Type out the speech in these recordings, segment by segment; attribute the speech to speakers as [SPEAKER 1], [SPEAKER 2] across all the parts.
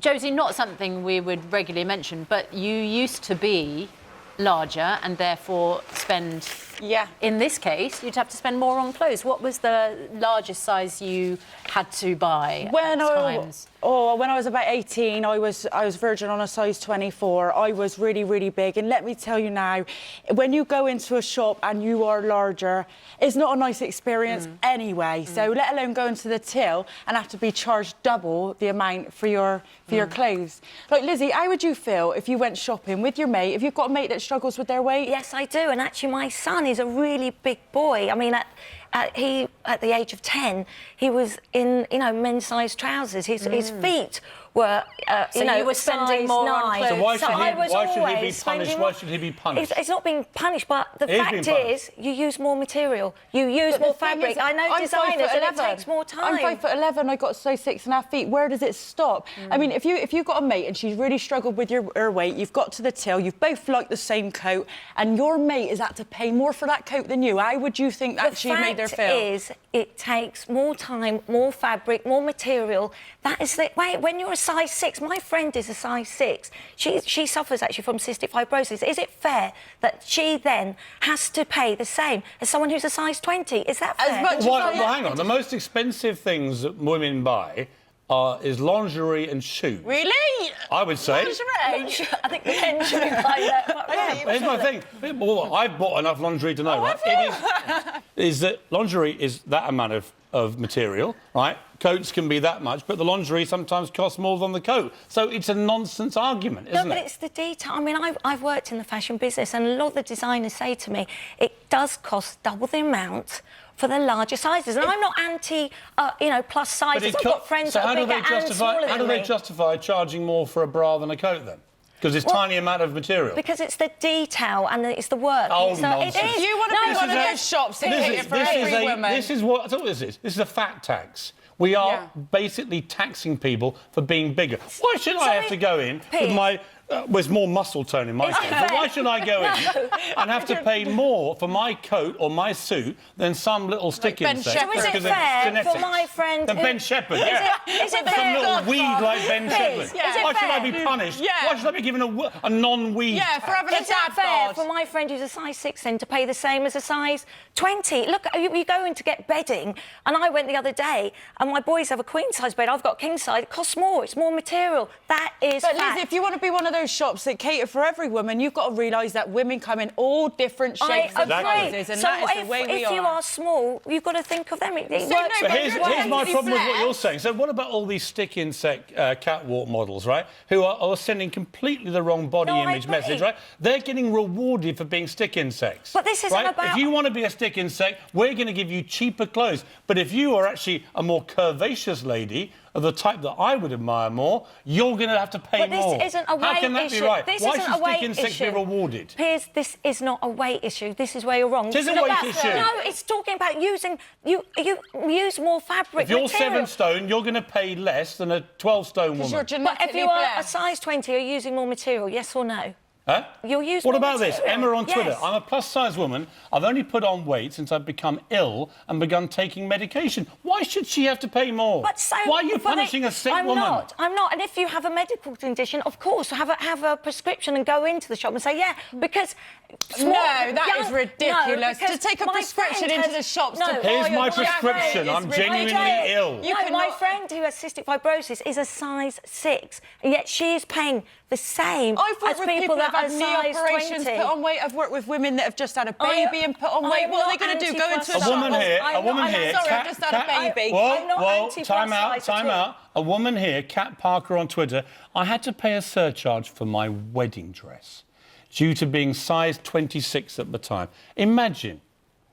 [SPEAKER 1] Josie, not something we would regularly mention, but you used to be larger and therefore spend...
[SPEAKER 2] Yeah.
[SPEAKER 1] In this case, you'd have to spend more on clothes. What was the largest size you had to buy
[SPEAKER 2] when
[SPEAKER 1] at times?
[SPEAKER 2] When I was about 18, I was verging on a size 24. I was really, really big. And let me tell you now, when you go into a shop and you are larger, it's not a nice experience anyway. So let alone go into the till and have to be charged double the amount for your clothes. Like, Lizzie, how would you feel if you went shopping with your mate? If you've got a mate that struggles with their weight?
[SPEAKER 3] Yes, I do. And actually, my son is a really big boy. I mean, at the age of 10, he was in, men's-sized trousers. His feet were,
[SPEAKER 1] so you were spending more on clothes.
[SPEAKER 4] So why should he be punished? Why should he be punished?
[SPEAKER 3] It's not being punished, but the fact is, you use more material, you use more fabric. I know designers, and it takes more time.
[SPEAKER 2] I'm 5'11". I got size 6.5 feet. Where does it stop? I mean, if you've got a mate and she's really struggled with her weight, you've got to the till, you've both liked the same coat, and your mate has had to pay more for that coat than you. How would you think that she made her feel?
[SPEAKER 3] The fact is, it takes more time, more fabric, more material. That is the way. When you're a size 6, my friend is a size 6. She suffers actually from cystic fibrosis. Is it fair that she then has to pay the same as someone who's a size 20? Is that fair?
[SPEAKER 4] Well, hang on. The most expensive things that women buy is lingerie and shoes.
[SPEAKER 2] Really?
[SPEAKER 4] I would say.
[SPEAKER 2] Lingerie?
[SPEAKER 3] I think the men should be buying that.
[SPEAKER 4] Here's my thing. Well, I've bought enough lingerie to know, right? Is that lingerie is that amount of material, right? Coats can be that much, but the lingerie sometimes costs more than the coat. So it's a nonsense argument, isn't it?
[SPEAKER 3] No, but it's the detail. I mean, I've worked in the fashion business, and a lot of the designers say to me, it does cost double the amount for the larger sizes. And I'm not anti, plus sizes. I've got friends that are bigger and smaller than me.
[SPEAKER 4] How do they justify charging more for a bra than a coat, then? Because it's tiny amount of material.
[SPEAKER 3] Because it's the detail and it's the work.
[SPEAKER 4] Oh,
[SPEAKER 3] so
[SPEAKER 4] nonsense.
[SPEAKER 3] It is.
[SPEAKER 2] You want to be one of those shops that cater for every woman.
[SPEAKER 4] This is what this is. This is a fat tax. We are basically taxing people for being bigger. Why should I have to go in with my... there's more muscle tone in my case, but why should I go in and have to pay more for my coat or my suit than some little stick insect?
[SPEAKER 3] So is it fair for my friend...
[SPEAKER 4] Than Ben Shephard,
[SPEAKER 3] Is it fair?
[SPEAKER 4] Some little weed like Ben Shephard.
[SPEAKER 3] Yeah.
[SPEAKER 4] Why should I be punished?
[SPEAKER 2] Yeah.
[SPEAKER 4] Why should I be given a non-weed?
[SPEAKER 2] Yeah, for having a
[SPEAKER 3] Is that
[SPEAKER 2] dad
[SPEAKER 3] fair
[SPEAKER 2] bod?
[SPEAKER 3] for my friend who's a size 6 then to pay the same as a size 20? Look, you go in to get bedding, and I went the other day, and my boys have a queen-size bed, I've got king-size, it costs more, it's more material. That is
[SPEAKER 2] But
[SPEAKER 3] fact.
[SPEAKER 2] Liz, if you want to be one of those shops that cater for every woman, you've got to realise that women come in all different shapes and sizes, and
[SPEAKER 3] so
[SPEAKER 2] that is the way we are.
[SPEAKER 3] If you are small, you've got to think of them. It works.
[SPEAKER 4] But here's my problem with what you're saying. So what about all these stick insect catwalk models, right, who are sending completely the wrong body image message, right? They're getting rewarded for being stick insects.
[SPEAKER 3] But this isn't about...
[SPEAKER 4] If you want to be a stick insect, we're going to give you cheaper clothes. But if you are actually a more curvaceous lady, of the type that I would admire more, you're going to have to pay more.
[SPEAKER 3] But this isn't a weight issue.
[SPEAKER 4] How can that be right?
[SPEAKER 3] This
[SPEAKER 4] Why
[SPEAKER 3] isn't
[SPEAKER 4] should
[SPEAKER 3] a weight
[SPEAKER 4] stick insects be
[SPEAKER 3] issue.
[SPEAKER 4] Rewarded?
[SPEAKER 3] Piers, this is not a weight issue. This is where you're wrong.
[SPEAKER 4] It is a weight issue.
[SPEAKER 3] No, it's talking about using... You use more fabric,
[SPEAKER 4] If you're
[SPEAKER 3] material.
[SPEAKER 4] 7 stone, you're going to pay less than a 12-stone woman.
[SPEAKER 2] You're
[SPEAKER 3] But if you are a
[SPEAKER 2] blessed.
[SPEAKER 3] size 20, are you using more material, yes or no?
[SPEAKER 4] Huh?
[SPEAKER 3] You'll use
[SPEAKER 4] What
[SPEAKER 3] more
[SPEAKER 4] about
[SPEAKER 3] material.
[SPEAKER 4] this? Emma on Twitter.
[SPEAKER 3] Yes.
[SPEAKER 4] I'm a plus-size woman. I've only put on weight since I've become ill and begun taking medication. Why should she have to pay more?
[SPEAKER 3] But so,
[SPEAKER 4] why are you punishing a sick woman?
[SPEAKER 3] I'm not. And if you have a medical condition, of course, have a prescription and go into the shop and say, because...
[SPEAKER 2] that is ridiculous. To take a prescription into the shops to buy
[SPEAKER 4] Here's my
[SPEAKER 2] your
[SPEAKER 4] prescription.
[SPEAKER 2] jacket
[SPEAKER 4] I'm
[SPEAKER 2] is
[SPEAKER 4] genuinely
[SPEAKER 2] ridiculous.
[SPEAKER 4] ill.
[SPEAKER 3] My friend who has cystic fibrosis is a size 6, and yet she is paying the same
[SPEAKER 2] I've worked
[SPEAKER 3] as
[SPEAKER 2] with
[SPEAKER 3] people that
[SPEAKER 2] have
[SPEAKER 3] are
[SPEAKER 2] had knee
[SPEAKER 3] size
[SPEAKER 2] operations
[SPEAKER 3] 20.
[SPEAKER 2] put on weight. I've worked with women that have just had a baby and put on weight.
[SPEAKER 3] I'm
[SPEAKER 2] What are they
[SPEAKER 3] not
[SPEAKER 2] going to do? Go into a
[SPEAKER 3] anti-plus
[SPEAKER 2] shop?
[SPEAKER 4] A woman here.
[SPEAKER 2] Sorry, I've just had a baby.
[SPEAKER 4] Whoa, time out. A woman here, Kat Parker on Twitter. I had to pay a surcharge for my wedding dress due to being size 26 at the time. Imagine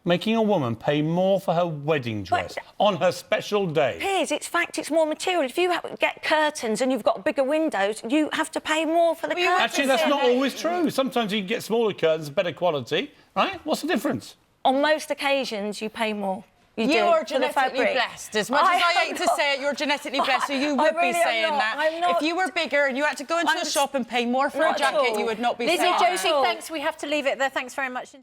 [SPEAKER 4] making a woman pay more for her wedding dress on her special day.
[SPEAKER 3] Piers, it's more material. If you get curtains and you've got bigger windows, you have to pay more for the curtains.
[SPEAKER 4] Actually, that's not always true. Sometimes you can get smaller curtains, better quality, right? What's the difference?
[SPEAKER 3] On most occasions, you pay more.
[SPEAKER 2] You are genetically blessed. As much as I hate to say it, you're genetically blessed, so you would be saying that. If you were bigger and you had to go into a shop and pay more for a jacket, you would not be saying that.
[SPEAKER 1] Lizzie, Josie, thanks. We have to leave it there. Thanks very much.